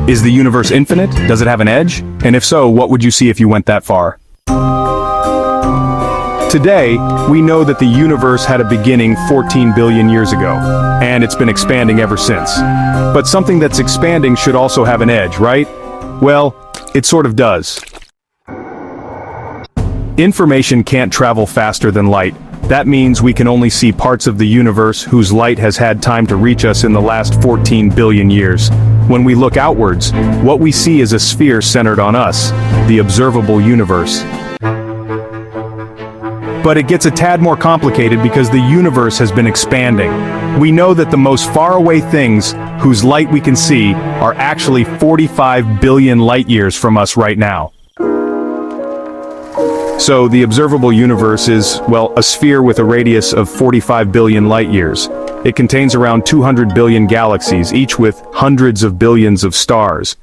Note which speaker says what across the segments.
Speaker 1: Is the universe infinite? Does it have an edge? And if so, what would you see if you went that far? Today, we know that the universe had a beginning 14 billion years ago, and it's been expanding ever since. But something that's expanding should also have an edge, right? Well, it sort of does. Information can't travel faster than light. That means we can only see parts of the universe whose light has had time to reach us in the last 14 billion years. When we look outwards, what we see is a sphere centered on us, the observable universe. But it gets a tad more complicated because the universe has been expanding. We know that the most faraway things, whose light we can see, are actually 45 billion light years from us right now. So the observable universe is, well, a sphere with a radius of 45 billion light years. It contains around 200 billion galaxies, each with hundreds of billions of stars.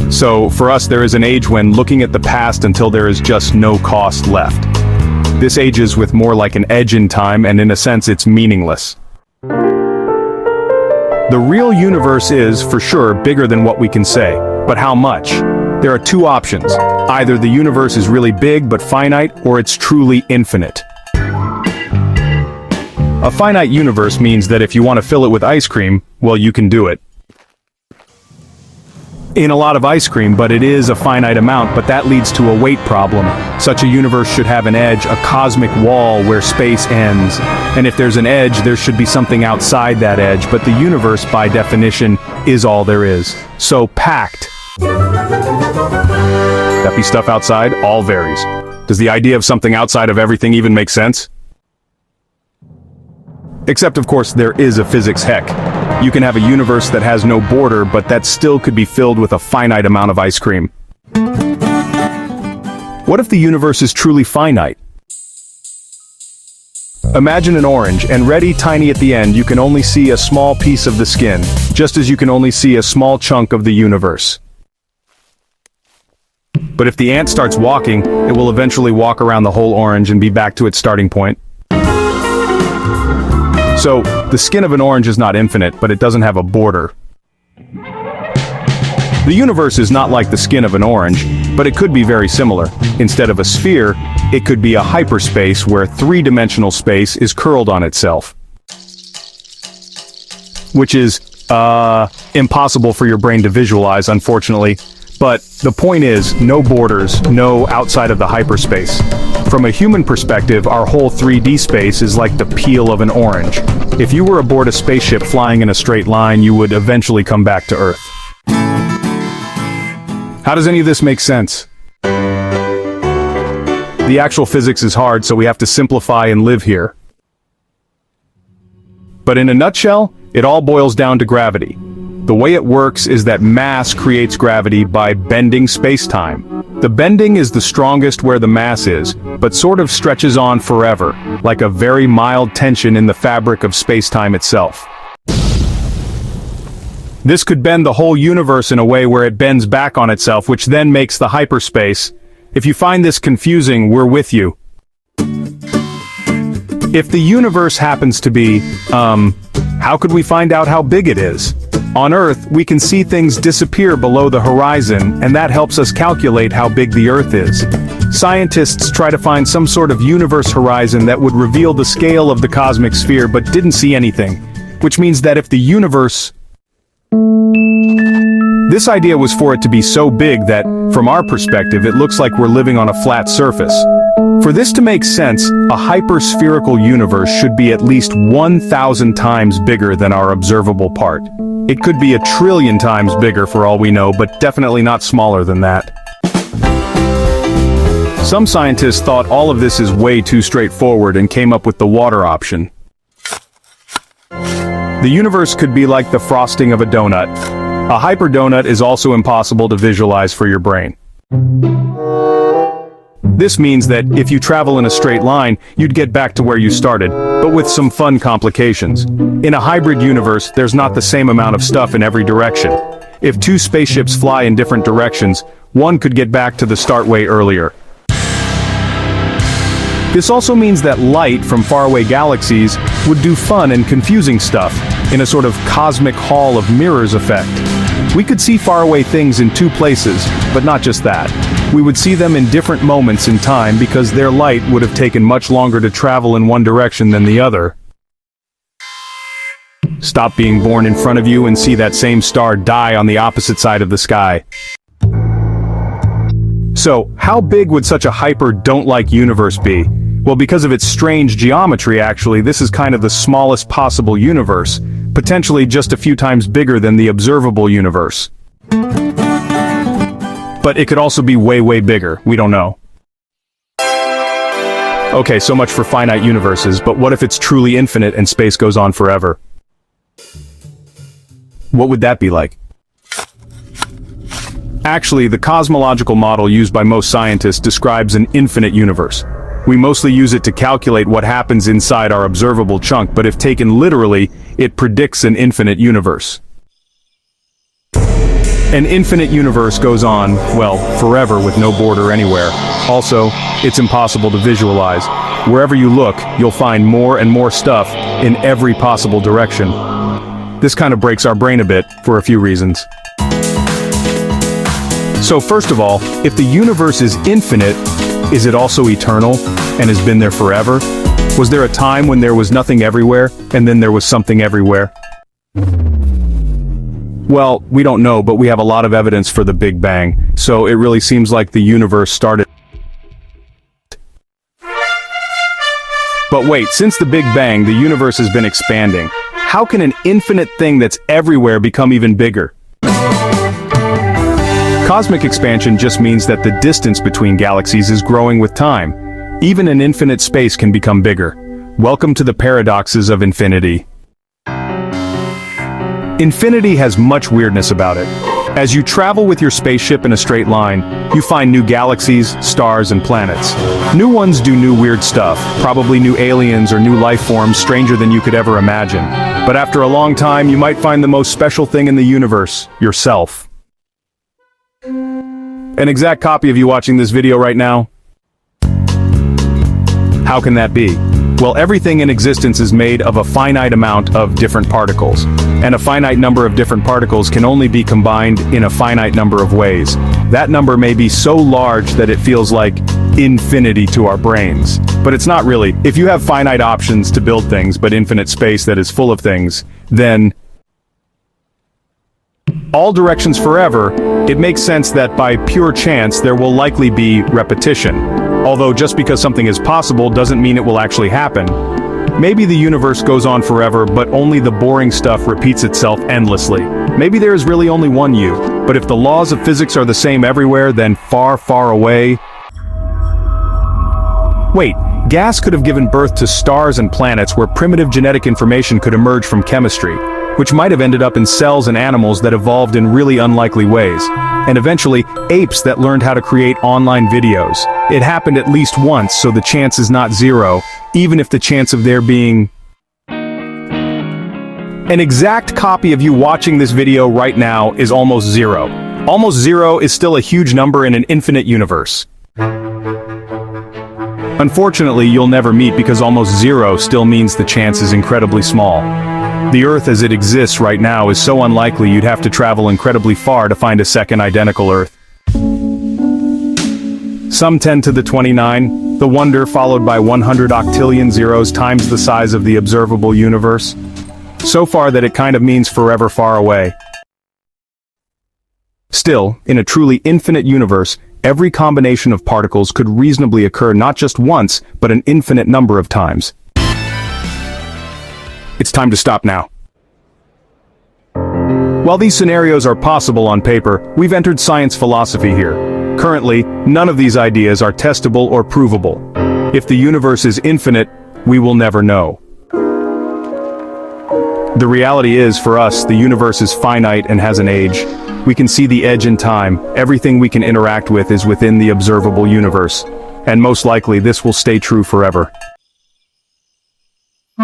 Speaker 1: So, for us there is an age when looking at the past until there is just no cost left. This age is with more like an edge in time, and in a sense it's meaningless. The real universe is, for sure, bigger than what we can say. But how much? There are two options. Either the universe is really big but finite, or it's truly infinite. A finite universe means that if you want to fill it with ice cream, well, you can do it. In a lot of ice cream, but it is a finite amount, but that leads to a weight problem. Such a universe should have an edge, a cosmic wall where space ends. And if there's an edge, there should be something outside that edge, but the universe, by definition, is all there is. So packed. That be stuff outside? All varies. Does the idea of something outside of everything even make sense? Except, of course, there is a physics heck. You can have a universe that has no border, but that still could be filled with a finite amount of ice cream. What if the universe is truly finite? Imagine an orange, and ready tiny at the end, you can only see a small piece of the skin, just as you can only see a small chunk of the universe. But if the ant starts walking, it will eventually walk around the whole orange and be back to its starting point. So, the skin of an orange is not infinite, but it doesn't have a border. The universe is not like the skin of an orange, but it could be very similar. Instead of a sphere, it could be a hyperspace where three-dimensional space is curled on itself. Which is, impossible for your brain to visualize, unfortunately. But the point is, no borders, no outside of the hyperspace. From a human perspective, our whole 3D space is like the peel of an orange. If you were aboard a spaceship flying in a straight line, you would eventually come back to Earth. How does any of this make sense? The actual physics is hard, so we have to simplify and live here. But in a nutshell, it all boils down to gravity. The way it works is that mass creates gravity by bending space-time. The bending is the strongest where the mass is, but sort of stretches on forever, like a very mild tension in the fabric of space-time itself. This could bend the whole universe in a way where it bends back on itself, which then makes the hyperspace. If you find this confusing, we're with you. If the universe happens to be, how could we find out how big it is? On Earth, we can see things disappear below the horizon, and that helps us calculate how big the Earth is. Scientists try to find some sort of universe horizon that would reveal the scale of the cosmic sphere, but didn't see anything. Which means that if the universe... This idea was for it to be so big that, from our perspective, it looks like we're living on a flat surface. For this to make sense, a hyperspherical universe should be at least 1,000 times bigger than our observable part. It could be 1 trillion times bigger for all we know, but definitely not smaller than that. Some scientists thought all of this is way too straightforward and came up with the water option. The universe could be like the frosting of a donut. A hyperdonut is also impossible to visualize for your brain. This means that if you travel in a straight line, you'd get back to where you started, but with some fun complications. In a hybrid universe, there's not the same amount of stuff in every direction. If two spaceships fly in different directions, one could get back to the start way earlier. This also means that light from faraway galaxies would do fun and confusing stuff, in a sort of cosmic hall of mirrors effect. We could see faraway things in two places, but not just that. We would see them in different moments in time because their light would have taken much longer to travel in one direction than the other. Stop being born in front of you and see that same star die on the opposite side of the sky. So, how big would such a hyper don't-like universe be? Well, because of its strange geometry actually, this is kind of the smallest possible universe, potentially just a few times bigger than the observable universe. But it could also be way, way bigger, we don't know. Okay, so much for finite universes, but what if it's truly infinite and space goes on forever? What would that be like? Actually, the cosmological model used by most scientists describes an infinite universe. We mostly use it to calculate what happens inside our observable chunk, but if taken literally, it predicts an infinite universe. An infinite universe goes on, well, forever with no border anywhere. Also, it's impossible to visualize. Wherever you look, you'll find more and more stuff in every possible direction. This kind of breaks our brain a bit, for a few reasons. So first of all, if the universe is infinite, is it also eternal, and has been there forever? Was there a time when there was nothing everywhere, and then there was something everywhere? Well, we don't know, but we have a lot of evidence for the Big Bang, so it really seems like the universe started. But wait, since the Big Bang, the universe has been expanding. How can an infinite thing that's everywhere become even bigger? Cosmic expansion just means that the distance between galaxies is growing with time. Even an infinite space can become bigger. Welcome to the paradoxes of infinity. Infinity has much weirdness about it. As you travel with your spaceship in a straight line, you find new galaxies, stars, and planets. New ones do new weird stuff, probably new aliens or new life forms stranger than you could ever imagine. But after a long time, you might find the most special thing in the universe, yourself. An exact copy of you watching this video right now? How can that be? Well, everything in existence is made of a finite amount of different particles, and a finite number of different particles can only be combined in a finite number of ways. That number may be so large that it feels like infinity to our brains. But it's not really. If you have finite options to build things, but infinite space that is full of things, then all directions forever, it makes sense that by pure chance there will likely be repetition. Although just because something is possible doesn't mean it will actually happen. Maybe the universe goes on forever, but only the boring stuff repeats itself endlessly. Maybe there is really only one you, but if the laws of physics are the same everywhere, then far, far away... Wait, gas could have given birth to stars and planets where primitive genetic information could emerge from chemistry, which might have ended up in cells and animals that evolved in really unlikely ways. And eventually, apes that learned how to create online videos. It happened at least once, so the chance is not zero, even if the chance of there being an exact copy of you watching this video right now is almost zero. Almost zero is still a huge number in an infinite universe. Unfortunately, you'll never meet because almost zero still means the chance is incredibly small. The Earth as it exists right now is so unlikely you'd have to travel incredibly far to find a second identical Earth. Some 10 to the 29, the wonder followed by 100 octillion zeros times the size of the observable universe. So far that it kind of means forever far away. Still, in a truly infinite universe, every combination of particles could reasonably occur not just once, but an infinite number of times. It's time to stop now. While these scenarios are possible on paper, we've entered science philosophy here. Currently, none of these ideas are testable or provable. If the universe is infinite, we will never know. The reality is, for us, the universe is finite and has an age. We can see the edge in time. Everything we can interact with is within the observable universe. And most likely, this will stay true forever.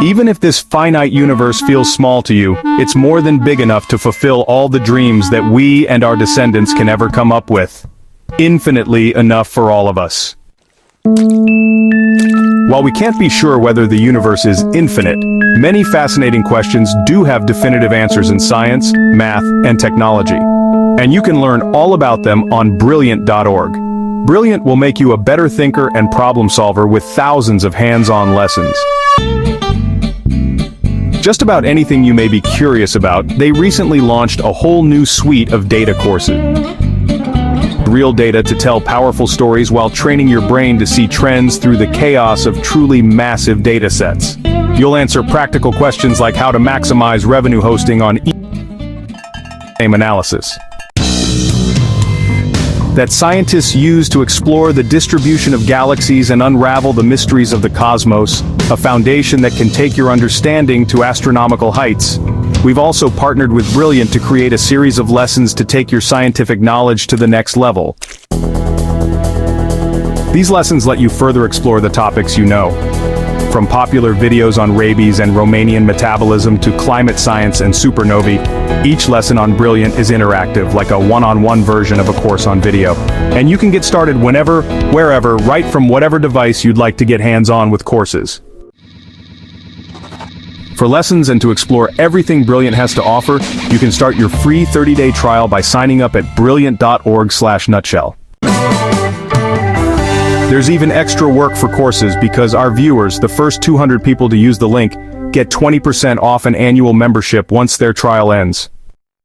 Speaker 1: Even if this finite universe feels small to you, it's more than big enough to fulfill all the dreams that we and our descendants can ever come up with. Infinitely enough for all of us. While we can't be sure whether the universe is infinite, many fascinating questions do have definitive answers in science, math, and technology. And you can learn all about them on Brilliant.org. Brilliant will make you a better thinker and problem solver with thousands of hands-on lessons. Just about anything you may be curious about, they recently launched a whole new suite of data courses. Real data to tell powerful stories while training your brain to see trends through the chaos of truly massive data sets. You'll answer practical questions like how to maximize revenue hosting on name analysis that scientists use to explore the distribution of galaxies and unravel the mysteries of the cosmos, a foundation that can take your understanding to astronomical heights. We've also partnered with Brilliant to create a series of lessons to take your scientific knowledge to the next level. These lessons let you further explore the topics you know. From popular videos on rabies and Romanian metabolism to climate science and supernovae, each lesson on Brilliant is interactive, like a one-on-one version of a course on video. And you can get started whenever, wherever, right from whatever device you'd like to get hands-on with courses. For lessons and to explore everything Brilliant has to offer, you can start your free 30-day trial by signing up at brilliant.org/nutshell. There's even extra work for courses because our viewers, the first 200 people to use the link, get 20% off an annual membership once their trial ends.